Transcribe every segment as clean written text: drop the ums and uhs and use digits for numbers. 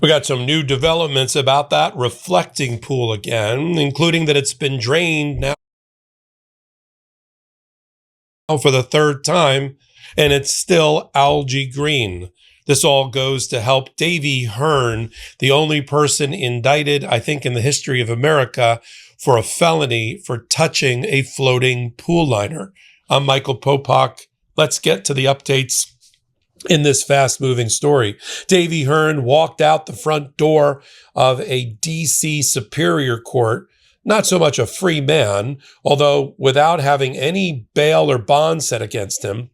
We got some new developments about that reflecting pool again, including that it's been drained now for the third time, and it's still algae green. This all goes to help Davy Hearn, the only person indicted, I think, in the history of America for a felony for touching a floating pool liner. I'm Michael Popak. Let's get to the updates in this fast-moving story. Davy Hearn walked out the front door of a D.C. Superior Court, not so much a free man, although without having any bail or bond set against him,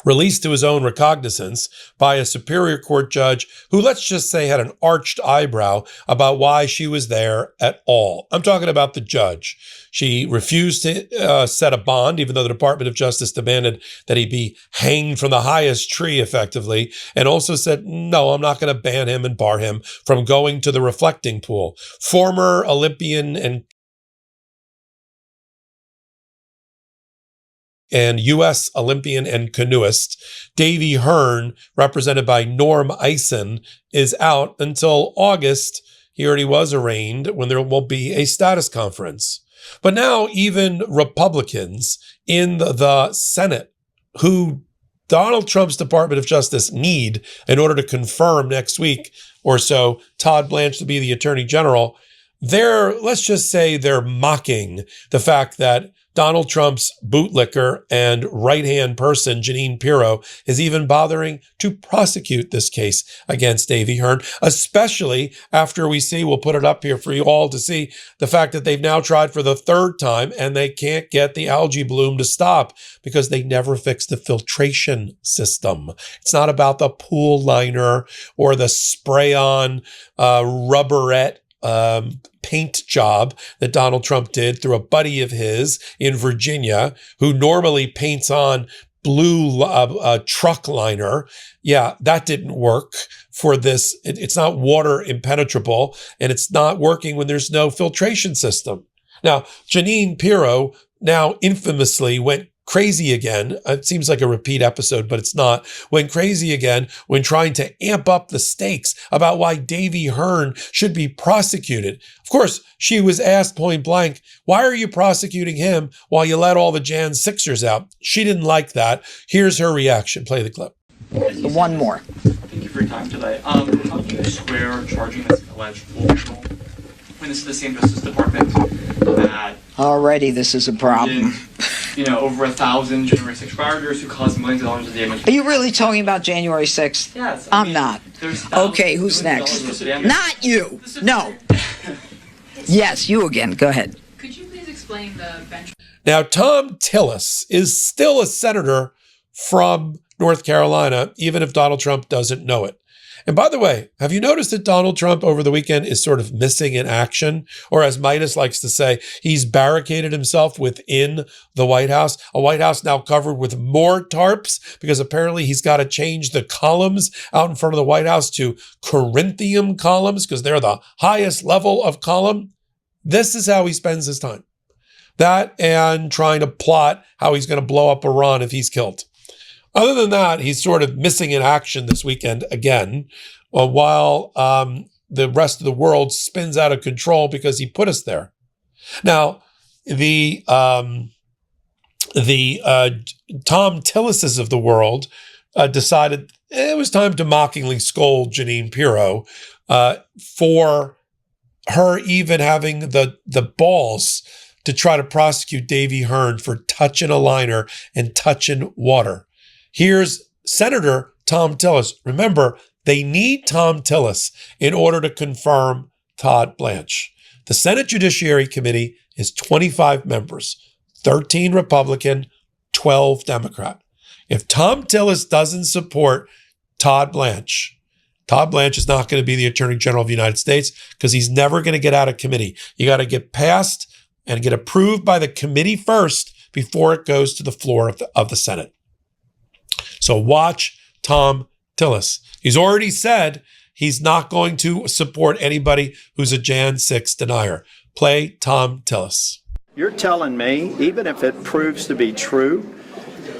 released to his own recognizance by a Superior Court judge who, let's just say, had an arched eyebrow about why she was there at all. I'm talking about the judge. She refused to set a bond, even though the Department of Justice demanded that he be hanged from the highest tree, effectively, and also said, no, I'm not going to ban him and bar him from going to the reflecting pool. Former Olympian and U.S. Olympian and canoeist Davy Hearn, represented by Norm Eisen, is out until August. He already was arraigned when there will be a status conference. But now even Republicans in the Senate, who Donald Trump's Department of Justice need in order to confirm next week or so Todd Blanche to be the Attorney General, let's just say they're mocking the fact that Donald Trump's bootlicker and right-hand person, Jeanine Pirro, is even bothering to prosecute this case against Davy Hearn, especially after we'll put it up here for you all to see, the fact that they've now tried for the third time and they can't get the algae bloom to stop because they never fixed the filtration system. It's not about the pool liner or the spray-on rubberette paint job that Donald Trump did through a buddy of his in Virginia who normally paints on blue truck liner. Yeah, that didn't work for this. It's not water impenetrable, and it's not working when there's no filtration system. Now, Jeanine Pirro now infamously went crazy again. It seems like a repeat episode, but it's not. Went crazy again when trying to amp up the stakes about why Davy Hearn should be prosecuted. Of course, she was asked point blank, why are you prosecuting him while you let all the Jan Sixers out? She didn't like that. Here's her reaction. Play the clip. One more. Thank you for your time today. How do you square charging this alleged pool control when this is the same Justice Department that already this is a problem. Over 1,000 January 6th rioters who caused millions of dollars of damage. Are you really talking about January 6th? Yes. I'm not. Okay, who's next? Not you. No. Yes, you again. Go ahead. Could you please explain the bench? Now, Thom Tillis is still a senator from North Carolina, even if Donald Trump doesn't know it. And by the way, have you noticed that Donald Trump over the weekend is sort of missing in action? Or as Midas likes to say, he's barricaded himself within the White House, a White House now covered with more tarps because apparently he's got to change the columns out in front of the White House to Corinthian columns because they're the highest level of column. This is how he spends his time. That and trying to plot how he's going to blow up Iran if he's killed. Other than that, he's sort of missing in action this weekend again, while the rest of the world spins out of control because he put us there. Now, the Thom Tillises of the world decided it was time to mockingly scold Jeanine Pirro for her even having the balls to try to prosecute Davy Hearn for touching a liner and touching water. Here's Senator Thom Tillis. Remember, they need Thom Tillis in order to confirm Todd Blanche. The Senate Judiciary Committee is 25 members, 13 Republican, 12 Democrat. If Thom Tillis doesn't support Todd Blanche is not going to be the Attorney General of the United States because he's never going to get out of committee. You got to get passed and get approved by the committee first before it goes to the floor of the Senate. So watch Thom Tillis. He's already said he's not going to support anybody who's a Jan 6 denier. Play Thom Tillis. You're telling me, even if it proves to be true,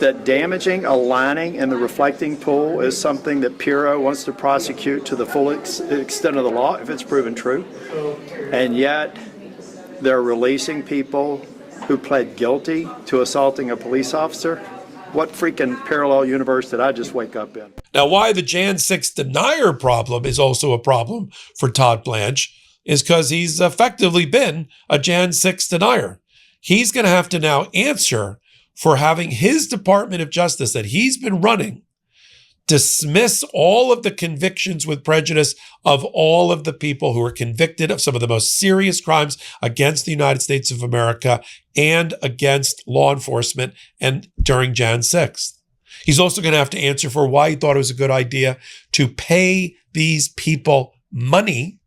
that damaging a lining in the reflecting pool is something that Puro wants to prosecute to the full extent of the law if it's proven true. And yet they're releasing people who pled guilty to assaulting a police officer. What freaking parallel universe did I just wake up in? Now, why the Jan 6 denier problem is also a problem for Todd Blanche is because he's effectively been a Jan 6 denier. He's going to have to now answer for having his Department of Justice that he's been running dismiss all of the convictions with prejudice of all of the people who are convicted of some of the most serious crimes against the United States of America and against law enforcement and during Jan 6th. He's also going to have to answer for why he thought it was a good idea to pay these people money,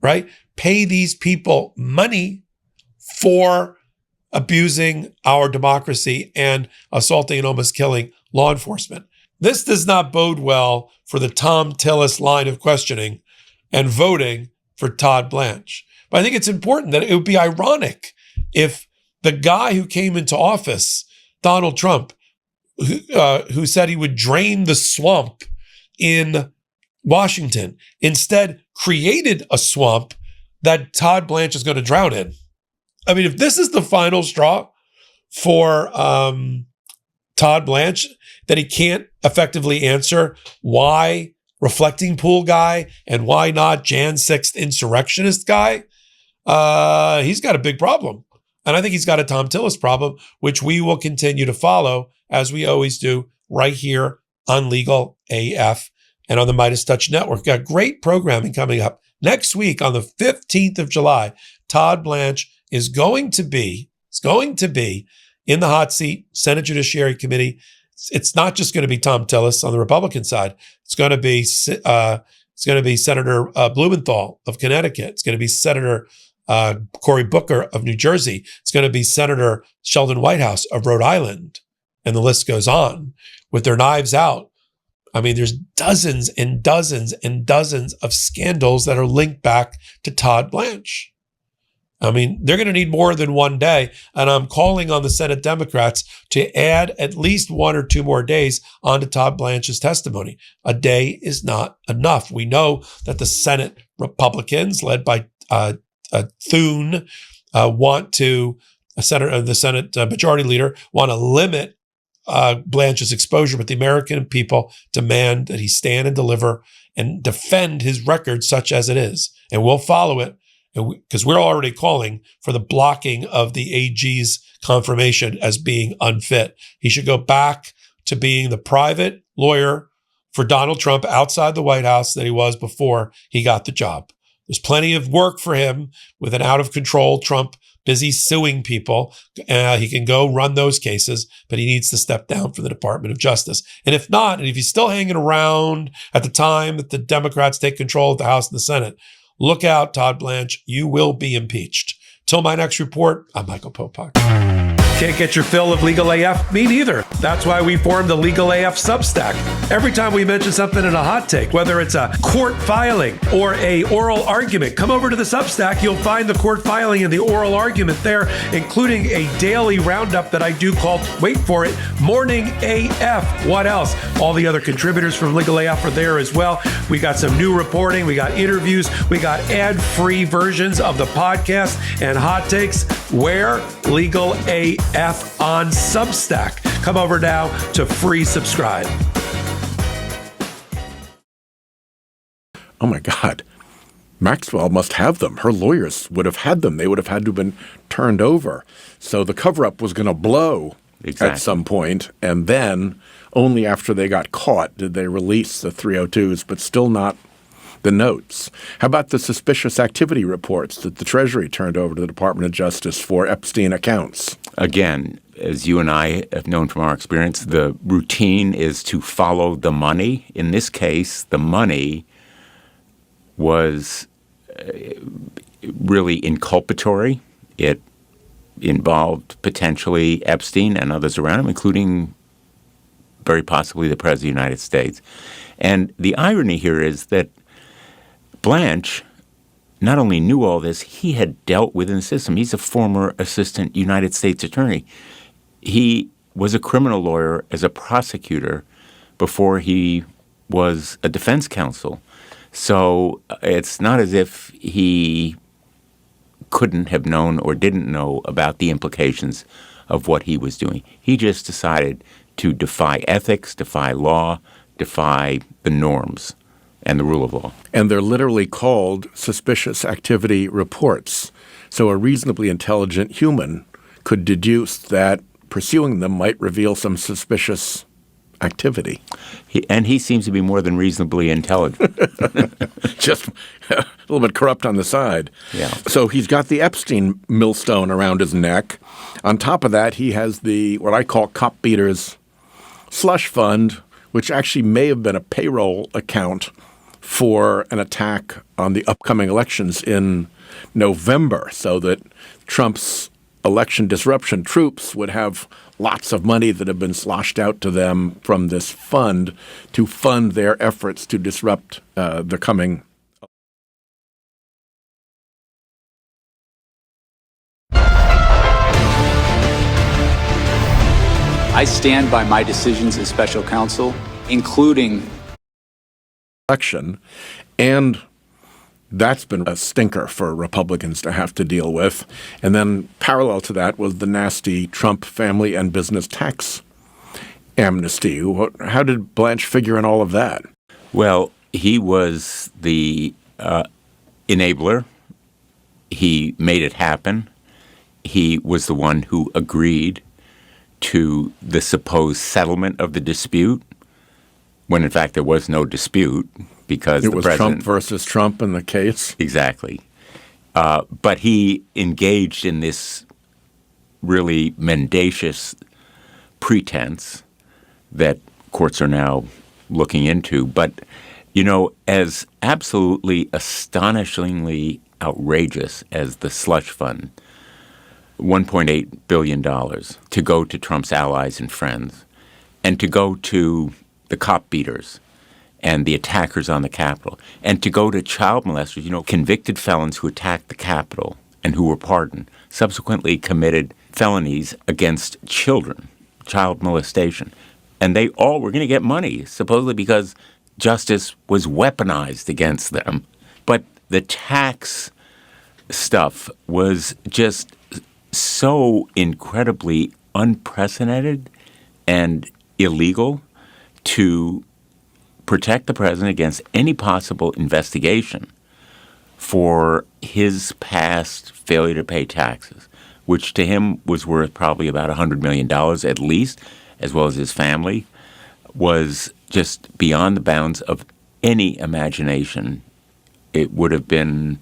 right? Pay these people money for abusing our democracy and assaulting and almost killing law enforcement. This does not bode well for the Thom Tillis line of questioning and voting for Todd Blanche. But I think it's important that it would be ironic if the guy who came into office, Donald Trump, who said he would drain the swamp in Washington, instead created a swamp that Todd Blanche is going to drown in. I mean, if this is the final straw for Todd Blanche, that he can't effectively answer why reflecting pool guy and why not Jan 6th insurrectionist guy, he's got a big problem. And I think he's got a Thom Tillis problem, which we will continue to follow, as we always do, right here on Legal AF and on the Midas Touch Network. We've got great programming coming up. Next week, on the 15th of July, Todd Blanche is going to be in the hot seat, Senate Judiciary Committee. It's not just going to be Thom Tillis on the Republican side. It's going to be Senator Blumenthal of Connecticut. It's going to be Senator Cory Booker of New Jersey. It's going to be Senator Sheldon Whitehouse of Rhode Island. And the list goes on with their knives out. I mean, there's dozens and dozens and dozens of scandals that are linked back to Todd Blanche. I mean, they're going to need more than one day. And I'm calling on the Senate Democrats to add at least 1 or 2 more days onto Todd Blanche's testimony. A day is not enough. We know that the Senate Republicans, led by Thune, the Senate Majority Leader, want to limit Blanche's exposure, but the American people demand that he stand and deliver and defend his record such as it is. And we'll follow it. Because we're already calling for the blocking of the AG's confirmation as being unfit. He should go back to being the private lawyer for Donald Trump outside the White House that he was before he got the job. There's plenty of work for him with an out-of-control Trump busy suing people. He can go run those cases, but he needs to step down from the Department of Justice. And if not, and if he's still hanging around at the time that the Democrats take control of the House and the Senate, look out, Todd Blanche. You will be impeached. Till my next report, I'm Michael Popak. Can't get your fill of Legal AF? Me neither. That's why we formed the Legal AF Substack. Every time we mention something in a hot take, whether it's a court filing or a oral argument, come over to the Substack. You'll find the court filing and the oral argument there, including a daily roundup that I do called, wait for it, Morning AF. What else? All the other contributors from Legal AF are there as well. We got some new reporting. We got interviews. We got ad-free versions of the podcast and hot takes. Where? Legal AF on Substack. Come over now to free subscribe. Oh my God. Maxwell must have them. Her lawyers would have had them. They would have had to have been turned over. So the cover-up was going to blow at some point, and then only after they got caught did they release the 302s, but still not the notes. How about the suspicious activity reports that the Treasury turned over to the Department of Justice for Epstein accounts? Again, as you and I have known from our experience, the routine is to follow the money. In this case, the money was really inculpatory. It involved potentially Epstein and others around him, including very possibly the President of the United States. And the irony here is that Blanche not only knew all this, he had dealt within the system. He's a former assistant United States attorney. He was a criminal lawyer as a prosecutor before he was a defense counsel. So it's not as if he couldn't have known or didn't know about the implications of what he was doing. He just decided to defy ethics, defy law, defy the norms and the rule of law. And they're literally called suspicious activity reports. So a reasonably intelligent human could deduce that pursuing them might reveal some suspicious activity. He seems to be more than reasonably intelligent. Just a little bit corrupt on the side. Yeah. So he's got the Epstein millstone around his neck. On top of that, he has the what I call cop beaters slush fund, which actually may have been a payroll account for an attack on the upcoming elections in November, so that Trump's election disruption troops would have lots of money that have been sloshed out to them from this fund to fund their efforts to disrupt the coming. I stand by my decisions as special counsel, including election, and that's been a stinker for Republicans to have to deal with. And then parallel to that was the nasty Trump family and business tax amnesty. How did Blanche figure in all of that? Well, he was the enabler. He made it happen. He was the one who agreed to the supposed settlement of the dispute, when in fact there was no dispute because it the was president— Trump versus Trump in the case. Exactly. But he engaged in this really mendacious pretense that courts are now looking into. But, you know, as absolutely astonishingly outrageous as the slush fund, $1.8 billion to go to Trump's allies and friends, and to go to the cop beaters and the attackers on the Capitol, and to go to child molesters, you know, convicted felons who attacked the Capitol and who were pardoned, subsequently committed felonies against children, child molestation. And they all were going to get money, supposedly because justice was weaponized against them. But the tax stuff was just so incredibly unprecedented and illegal to protect the president against any possible investigation for his past failure to pay taxes, which to him was worth probably about $100 million at least, as well as his family, was just beyond the bounds of any imagination. It would have been,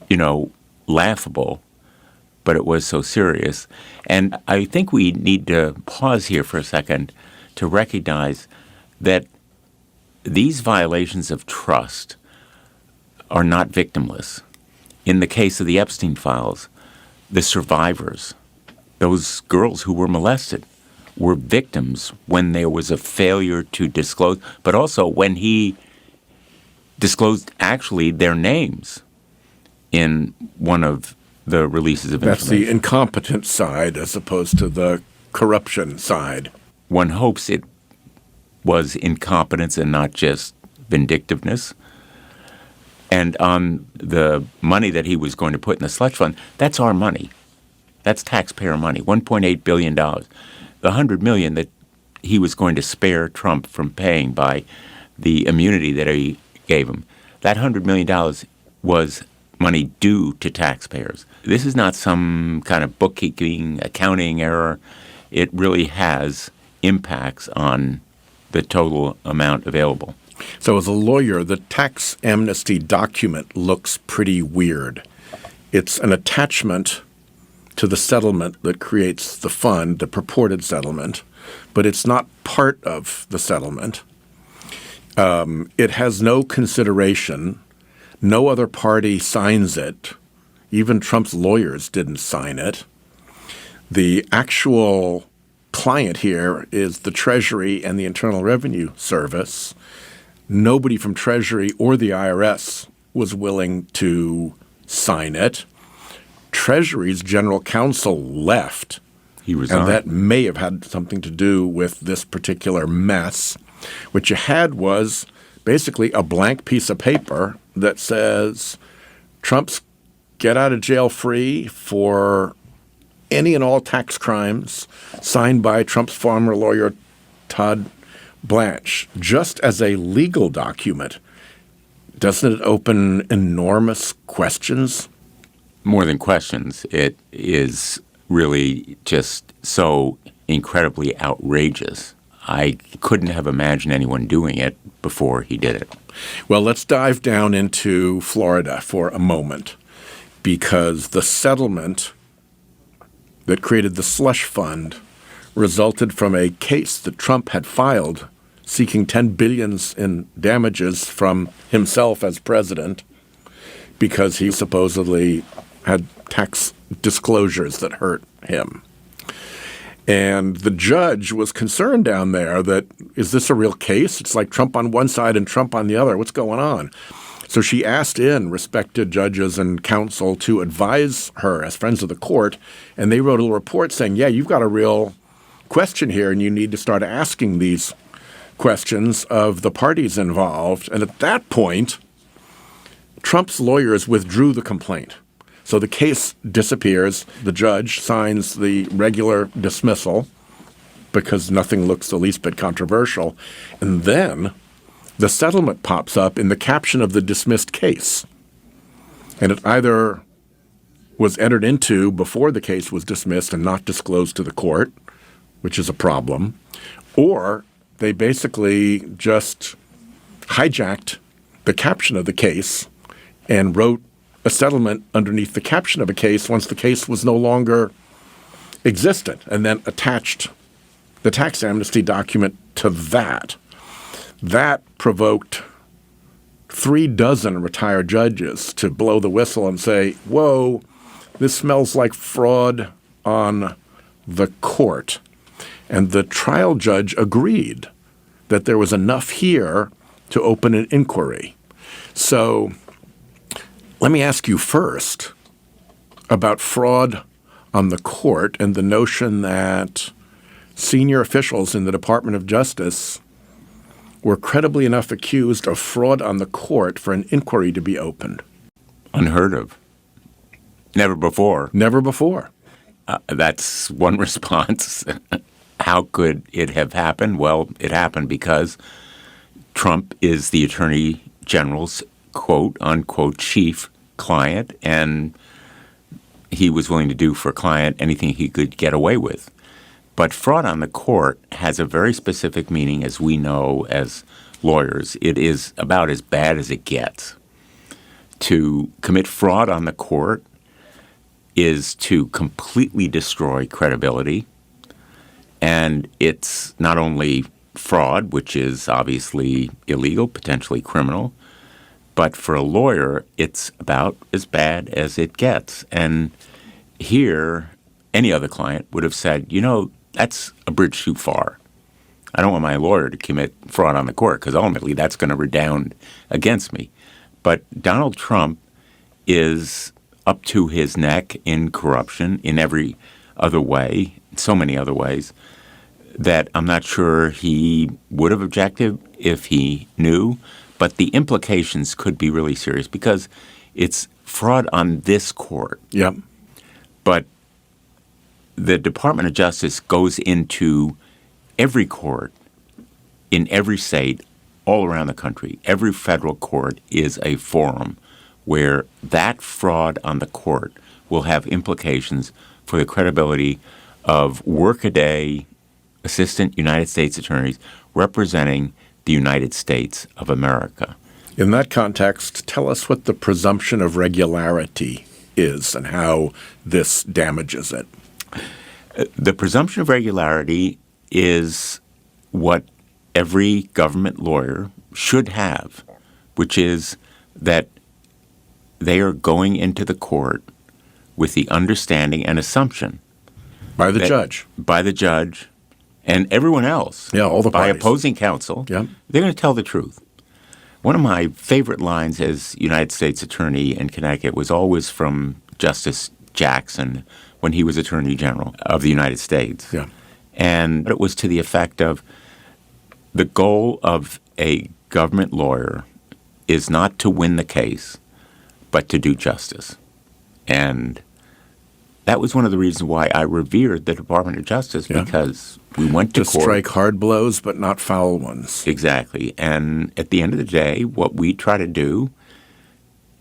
you know, laughable, but it was so serious. And I think we need to pause here for a second to recognize that these violations of trust are not victimless. In the case of the Epstein files, the survivors, those girls who were molested, were victims when there was a failure to disclose, but also when he disclosed actually their names in one of the releases of That's information. the incompetent side as opposed to the corruption side. One hopes it was incompetence and not just vindictiveness. And on the money that he was going to put in the slush fund, that's our money. That's taxpayer money, $1.8 billion. The $100 million that he was going to spare Trump from paying by the immunity that he gave him, that $100 million was money due to taxpayers. This is not some kind of bookkeeping, accounting error. It really has impacts on the total amount available. So as a lawyer, the tax amnesty document looks pretty weird. It's an attachment to the settlement that creates the fund, the purported settlement, but it's not part of the settlement. It has no consideration. No other party signs it. Even Trump's lawyers didn't sign it. The actual client here is the Treasury and the Internal Revenue Service. Nobody from Treasury or the IRS was willing to sign it. Treasury's general counsel left. He resigned. And that may have had something to do with this particular mess. What you had was basically a blank piece of paper that says Trump's get out of jail free for any and all tax crimes, signed by Trump's former lawyer, Todd Blanche. Just as a legal document, doesn't it open enormous questions? More than questions, it is really just so incredibly outrageous. I couldn't have imagined anyone doing it before he did it. Well, let's dive down into Florida for a moment, because the settlement that created the slush fund resulted from a case that Trump had filed seeking $10 billion in damages from himself as president because he supposedly had tax disclosures that hurt him. And the judge was concerned down there that, is this a real case? It's like Trump on one side and Trump on the other. What's going on? So she asked in respected judges and counsel to advise her as friends of the court, and they wrote a little report saying, yeah, you've got a real question here, and you need to start asking these questions of the parties involved. And at that point, Trump's lawyers withdrew the complaint. So the case disappears. The judge signs the regular dismissal because nothing looks the least bit controversial. And then the settlement pops up in the caption of the dismissed case. And it either was entered into before the case was dismissed and not disclosed to the court, which is a problem, or they basically just hijacked the caption of the case and wrote a settlement underneath the caption of a case once the case was no longer existent, and then attached the tax amnesty document to that. That provoked 36 retired judges to blow the whistle and say, whoa, this smells like fraud on the court. And the trial judge agreed that there was enough here to open an inquiry. So let me ask you first about fraud on the court and the notion that senior officials in the Department of Justice were credibly enough accused of fraud on the court for an inquiry to be opened. Unheard of. Never before. Never before. That's one response. How could it have happened? Well, it happened because Trump is the Attorney General's quote-unquote chief client, and he was willing to do for a client anything he could get away with. But fraud on the court has a very specific meaning, as we know as lawyers. It is about as bad as it gets. To commit fraud on the court is to completely destroy credibility. And it's not only fraud, which is obviously illegal, potentially criminal, but for a lawyer, it's about as bad as it gets. And here, any other client would have said, you know, that's a bridge too far. I don't want my lawyer to commit fraud on the court because ultimately that's going to redound against me. But Donald Trump is up to his neck in corruption in every other way, so many other ways, that I'm not sure he would have objected if he knew. But the implications could be really serious because it's fraud on this court. Yep. But the Department of Justice goes into every court in every state all around the country. Every federal court is a forum where that fraud on the court will have implications for the credibility of workaday assistant United States attorneys representing the United States of America. In that context, tell us what the presumption of regularity is and how this damages it. The presumption of regularity is what every government lawyer should have, which is that they are going into the court with the understanding and assumption By the judge. By the judge and everyone else. Yeah, all the by parties. opposing counsel. Yeah. They're going to tell the truth. One of my favorite lines as United States Attorney in Connecticut was always from Justice Jackson when he was Attorney General of the United States. Yeah. And it was to the effect of the goal of a government lawyer is not to win the case, but to do justice. And that was one of the reasons why I revered the Department of Justice, because we went to court. To strike hard blows, but not foul ones. Exactly. And at the end of the day, what we try to do,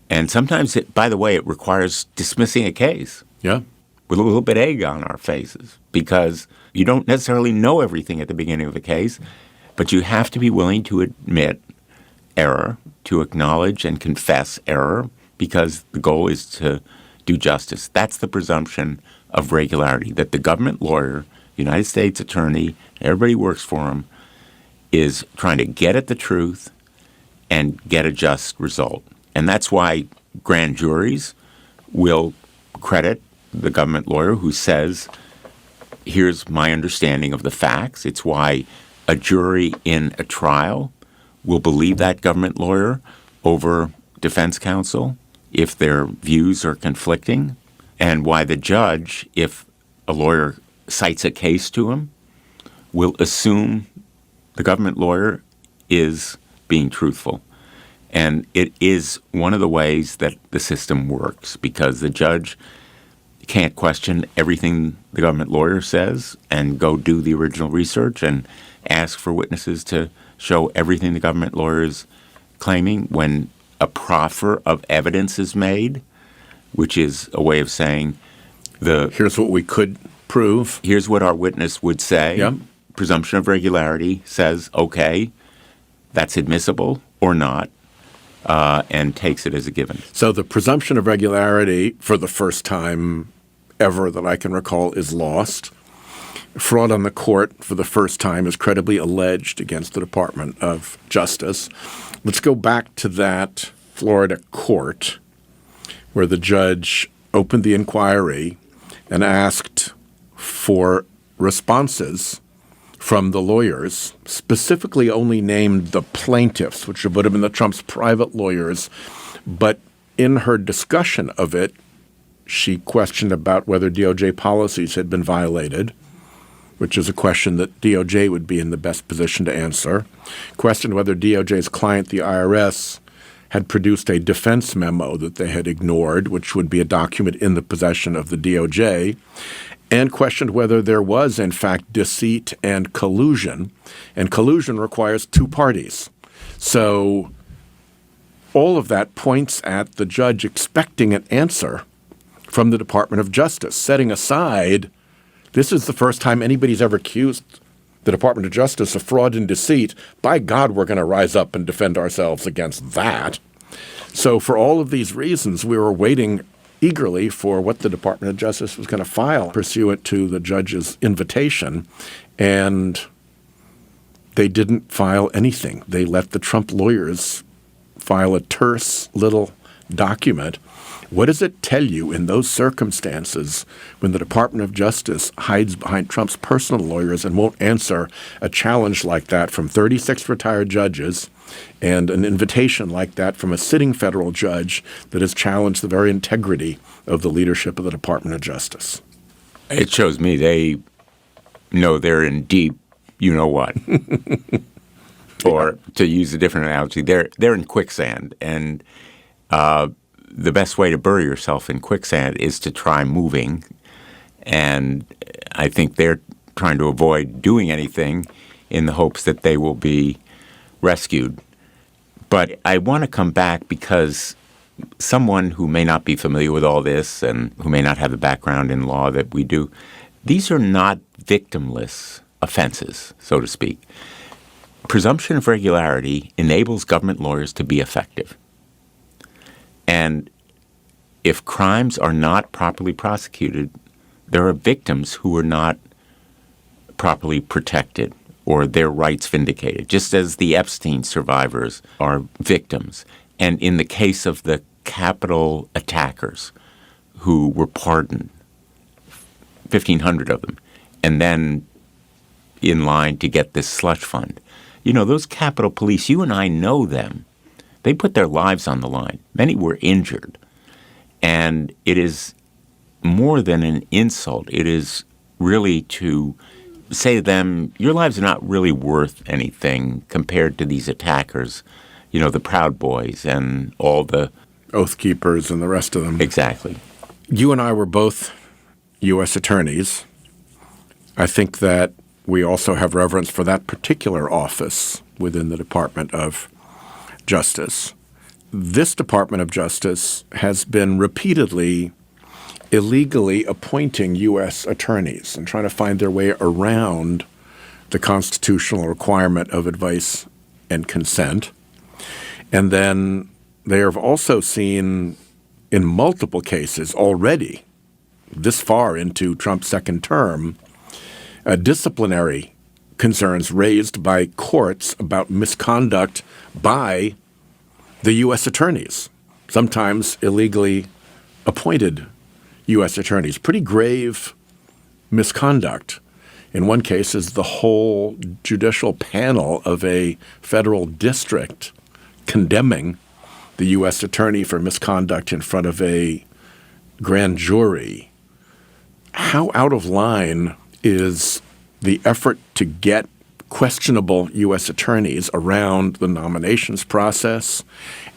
and sometimes, by the way, it requires dismissing a case. Yeah. With a little bit of egg on our faces, because you don't necessarily know everything at the beginning of a case, but you have to be willing to admit error, to acknowledge and confess error, because the goal is to do justice. That's the presumption of regularity, that the government lawyer, United States attorney, everybody works for him, is trying to get at the truth and get a just result. And that's why grand juries will credit the government lawyer who says, here's my understanding of the facts. It's why a jury in a trial will believe that government lawyer over defense counsel if their views are conflicting, and why the judge, if a lawyer cites a case to him, will assume the government lawyer is being truthful. And it is one of the ways that the system works, because the judge can't question everything the government lawyer says and go do the original research and ask for witnesses to show everything the government lawyer is claiming when a proffer of evidence is made, which is a way of saying here's what we could prove. Here's what our witness would say. Yep. Presumption of regularity says, okay, that's admissible or not, and takes it as a given. So the presumption of regularity for the first time ever that I can recall is lost. Fraud on the court for the first time is credibly alleged against the Department of Justice. Let's go back to that Florida court where the judge opened the inquiry and asked for responses from the lawyers, specifically only named the plaintiffs, which would have been the Trump's private lawyers. But in her discussion of it, she questioned about whether DOJ policies had been violated, which is a question that DOJ would be in the best position to answer. Questioned whether DOJ's client, the IRS, had produced a defense memo that they had ignored, which would be a document in the possession of the DOJ, and questioned whether there was, in fact, deceit and collusion. And collusion requires two parties. So all of that points at the judge expecting an answer from the Department of Justice, setting aside this is the first time anybody's ever accused the Department of Justice of fraud and deceit. By God, we're going to rise up and defend ourselves against that. So for all of these reasons, we were waiting eagerly for what the Department of Justice was going to file pursuant to the judge's invitation, and they didn't file anything. They let the Trump lawyers file a terse little document. What does it tell you in those circumstances when the Department of Justice hides behind Trump's personal lawyers and won't answer a challenge like that from 36 retired judges and an invitation like that from a sitting federal judge that has challenged the very integrity of the leadership of the Department of Justice? It shows me they know they're in deep you-know-what. Or to use a different analogy, they're in quicksand, and the best way to bury yourself in quicksand is to try moving, and I think they're trying to avoid doing anything in the hopes that they will be rescued. But I want to come back because someone who may not be familiar with all this and who may not have the background in law that we do, these are not victimless offenses, so to speak. Presumption of regularity enables government lawyers to be effective. And if crimes are not properly prosecuted, there are victims who are not properly protected or their rights vindicated, just as the Epstein survivors are victims. And in the case of the Capitol attackers who were pardoned, 1,500 of them, and then in line to get this slush fund. You know, those Capitol Police, you and I know them. They put their lives on the line. Many were injured. And it is more than an insult. It is really to say to them, your lives are not really worth anything compared to these attackers, the Proud Boys and all the Oath Keepers and the rest of them. Exactly. You and I were both U.S. attorneys. I think that we also have reverence for that particular office within the Department of Justice. This Department of Justice has been repeatedly illegally appointing U.S. attorneys and trying to find their way around the constitutional requirement of advice and consent. And then they have also seen in multiple cases already, this far into Trump's second term, disciplinary concerns raised by courts about misconduct by the U.S. attorneys, sometimes illegally appointed U.S. attorneys. Pretty grave misconduct. In one case, is the whole judicial panel of a federal district condemning the U.S. attorney for misconduct in front of a grand jury. How out of line is the effort to get questionable U.S. attorneys around the nominations process,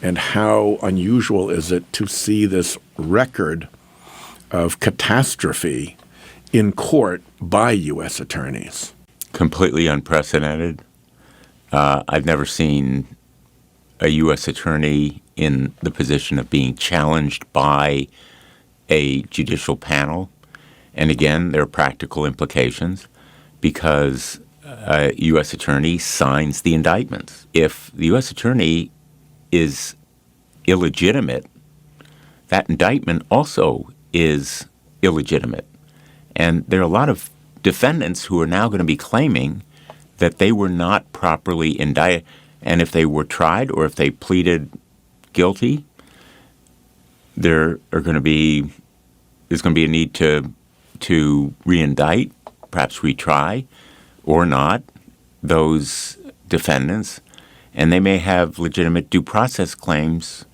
and how unusual is it to see this record of catastrophe in court by U.S. attorneys? Completely unprecedented. I've never seen a U.S. attorney in the position of being challenged by a judicial panel. And again, there are practical implications because a U.S. attorney signs the indictments. If the U.S. attorney is illegitimate, that indictment also is illegitimate. And there are a lot of defendants who are now going to be claiming that they were not properly indicted. And if they were tried or if they pleaded guilty, there's going to be a need to re-indict, perhaps retry, or not those defendants. And they may have legitimate due process claims,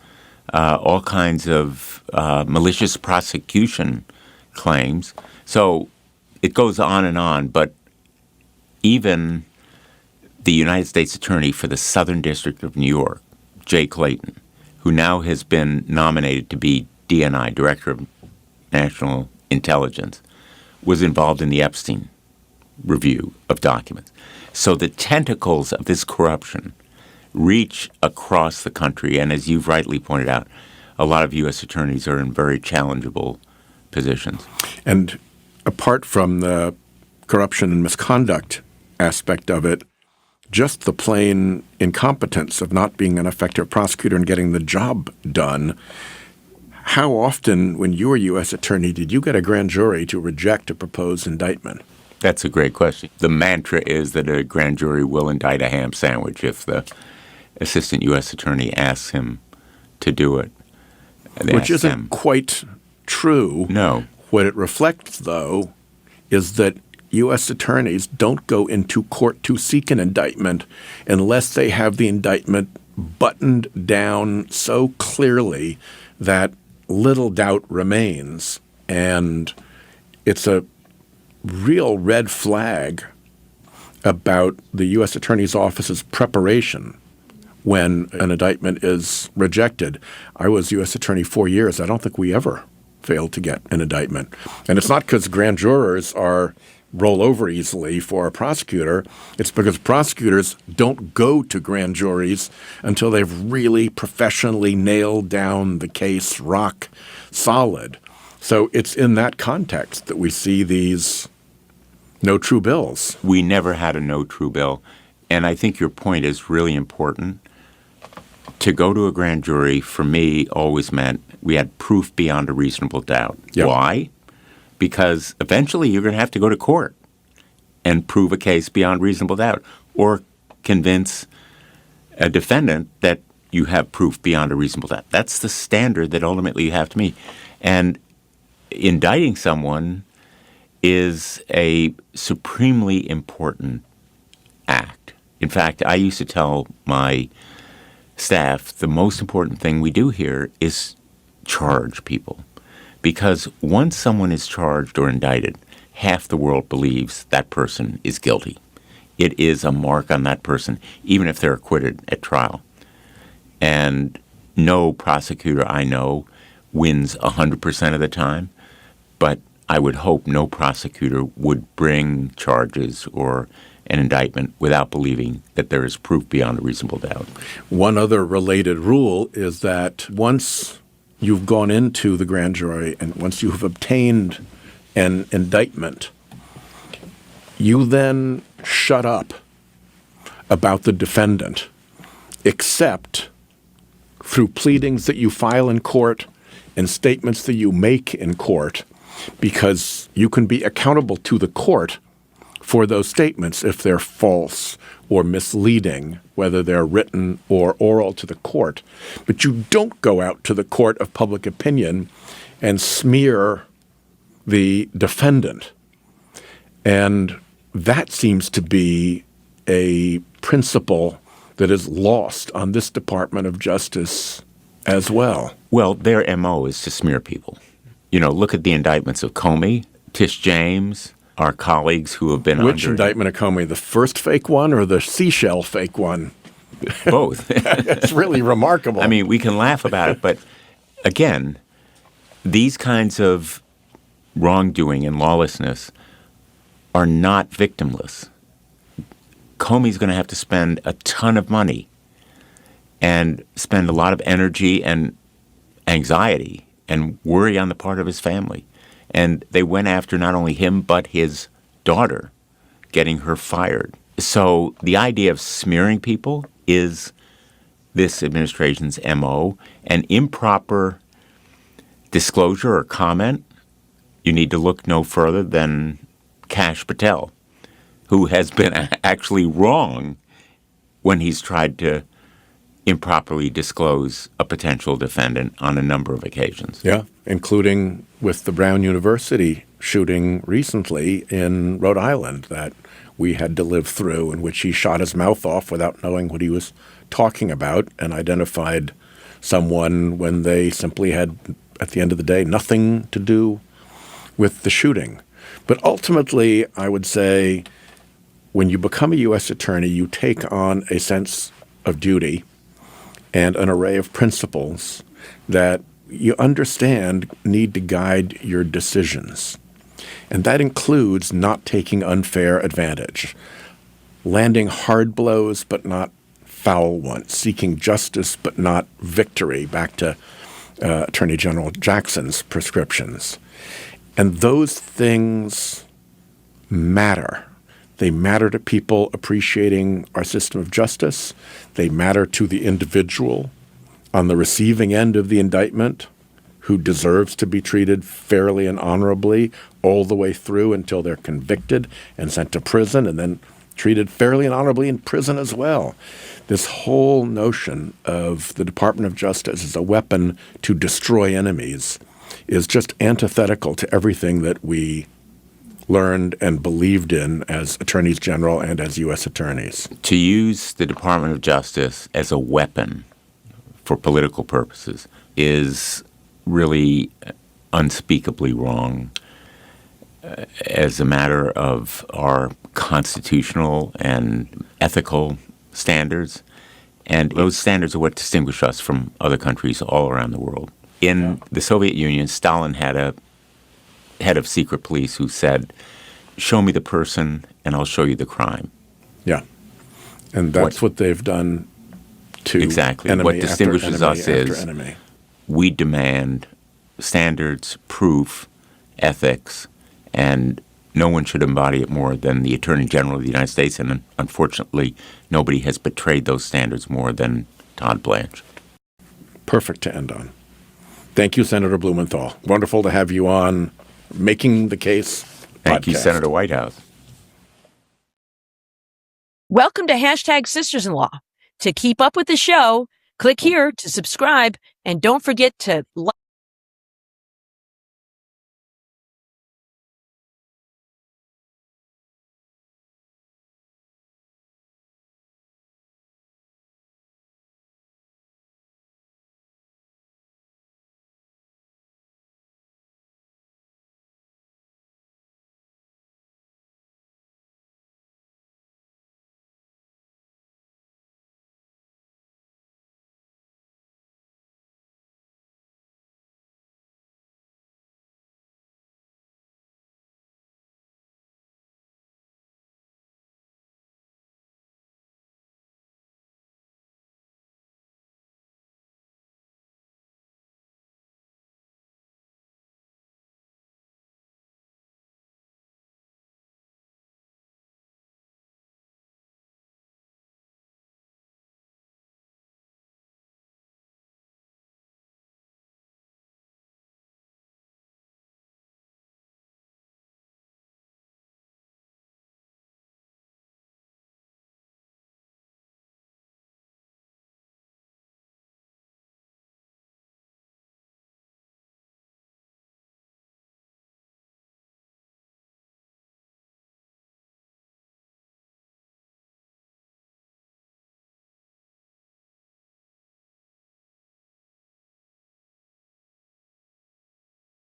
all kinds of malicious prosecution claims. So it goes on, but even the United States Attorney for the Southern District of New York, Jay Clayton, who now has been nominated to be DNI, Director of National Intelligence, was involved in the Epstein review of documents. So the tentacles of this corruption reach across the country, and as you've rightly pointed out, a lot of U.S. attorneys are in very challengeable positions. And apart from the corruption and misconduct aspect of it, just the plain incompetence of not being an effective prosecutor and getting the job done. How often, when you were U.S. attorney, did you get a grand jury to reject a proposed indictment? That's a great question. The mantra is that a grand jury will indict a ham sandwich if the assistant U.S. attorney asks him to do it. Which isn't quite true. No. What it reflects, though, is that U.S. attorneys don't go into court to seek an indictment unless they have the indictment buttoned down so clearly that little doubt remains. And it's a real red flag about the U.S. Attorney's Office's preparation when an indictment is rejected. I was U.S. Attorney 4 years. I don't think we ever failed to get an indictment. And it's not because grand jurors roll over easily for a prosecutor. It's because prosecutors don't go to grand juries until they've really professionally nailed down the case rock solid. So it's in that context that we see these no true bills. We never had a no true bill. And I think your point is really important. To go to a grand jury, for me, always meant we had proof beyond a reasonable doubt. Yep. Why? Because eventually you're going to have to go to court and prove a case beyond reasonable doubt or convince a defendant that you have proof beyond a reasonable doubt. That's the standard that ultimately you have to meet. And indicting someone is a supremely important act. In fact, I used to tell my staff the most important thing we do here is charge people. Because once someone is charged or indicted, half the world believes that person is guilty. It is a mark on that person, even if they're acquitted at trial. And no prosecutor I know wins 100% of the time, but I would hope no prosecutor would bring charges or an indictment without believing that there is proof beyond a reasonable doubt. One other related rule is that once you've gone into the grand jury and once you've obtained an indictment, you then shut up about the defendant, except through pleadings that you file in court and statements that you make in court, because you can be accountable to the court for those statements if they're false or misleading, whether they're written or oral to the court. But you don't go out to the court of public opinion and smear the defendant. And that seems to be a principle that is lost on this Department of Justice as well. Well, their MO is to smear people. You know, look at the indictments of Comey, Tish James, our colleagues who have been Which indictment of Comey, the first fake one or the seashell fake one? Both. It's really remarkable. I mean, we can laugh about it, but again, these kinds of wrongdoing and lawlessness are not victimless. Comey's going to have to spend a ton of money and spend a lot of energy and anxiety and worry on the part of his family. And they went after not only him, but his daughter, getting her fired. So the idea of smearing people is this administration's MO. And improper disclosure or comment, you need to look no further than Kash Patel, who has been actually wrong when he's tried to improperly disclose a potential defendant on a number of occasions. Yeah, including with the Brown University shooting recently in Rhode Island that we had to live through, in which he shot his mouth off without knowing what he was talking about and identified someone when they simply had, at the end of the day, nothing to do with the shooting. But ultimately, I would say when you become a U.S. attorney, you take on a sense of duty and an array of principles that you understand need to guide your decisions. And that includes not taking unfair advantage, landing hard blows but not foul ones, seeking justice but not victory, back to Attorney General Jackson's prescriptions. And those things matter. They matter to people appreciating our system of justice. They matter to the individual on the receiving end of the indictment who deserves to be treated fairly and honorably all the way through until they're convicted and sent to prison and then treated fairly and honorably in prison as well. This whole notion of the Department of Justice as a weapon to destroy enemies is just antithetical to everything that we learned and believed in as attorneys general and as U.S. attorneys. To use the Department of Justice as a weapon for political purposes is really unspeakably wrong as a matter of our constitutional and ethical standards. And those standards are what distinguish us from other countries all around the world. In the Soviet Union, Stalin had a head of secret police who said, "Show me the person and I'll show you the crime." Yeah. And that's what they've done to exactly. enemy What distinguishes us is enemy. We demand standards, proof, ethics, and no one should embody it more than the Attorney General of the United States. And unfortunately, nobody has betrayed those standards more than Todd Blanche. Perfect to end on. Thank you, Senator Blumenthal. Wonderful to have you on Making the Case Thank you, podcast. Senator Whitehouse. Welcome to #Sisters-in-Law. To keep up with the show, click here to subscribe, and don't forget to like.